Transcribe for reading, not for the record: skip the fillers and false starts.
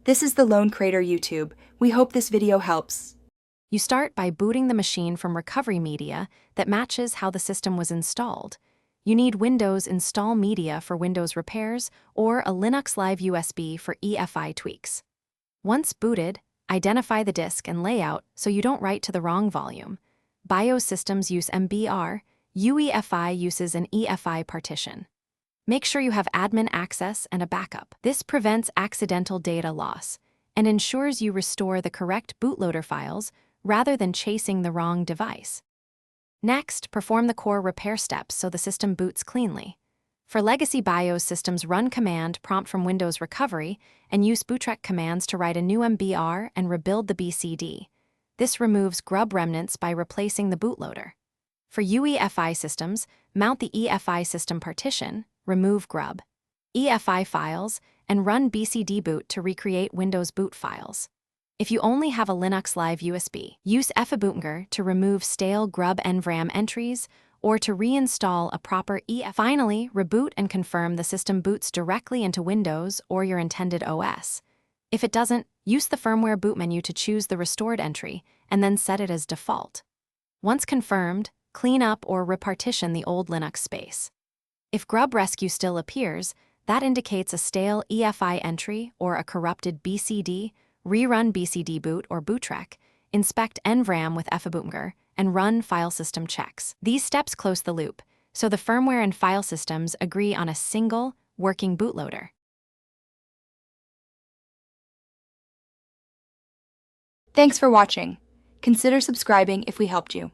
This is the Lone Crater YouTube. We hope this video helps. You start by booting the machine from recovery media that matches how the system was installed. You need Windows install media for Windows repairs or a Linux Live USB for EFI tweaks. Once booted, identify the disk and layout so you don't write to the wrong volume. BIOS systems use MBR, UEFI uses an EFI partition. Make sure you have admin access and a backup. This prevents accidental data loss and ensures you restore the correct bootloader files rather than chasing the wrong device. Next, perform the core repair steps so the system boots cleanly. For legacy BIOS systems, run command prompt from Windows Recovery and use bootrec commands to write a new MBR and rebuild the BCD. This removes Grub remnants by replacing the bootloader. For UEFI systems, mount the EFI system partition, remove Grub, EFI files, and run BCD boot to recreate Windows boot files. If you only have a Linux Live USB, use fbootnger to remove stale Grub NVRAM entries or to reinstall a proper EFI. Finally, reboot and confirm the system boots directly into Windows or your intended OS. If it doesn't, use the firmware boot menu to choose the restored entry and then set it as default. Once confirmed, clean up or repartition the old Linux space. If Grub Rescue still appears, that indicates a stale EFI entry or a corrupted BCD. Rerun BCD boot or bootrec, inspect NVRAM with fbootnger, and run file system checks. These steps close the loop, so the firmware and file systems agree on a single, working bootloader. Thanks for watching. Consider subscribing if we helped you.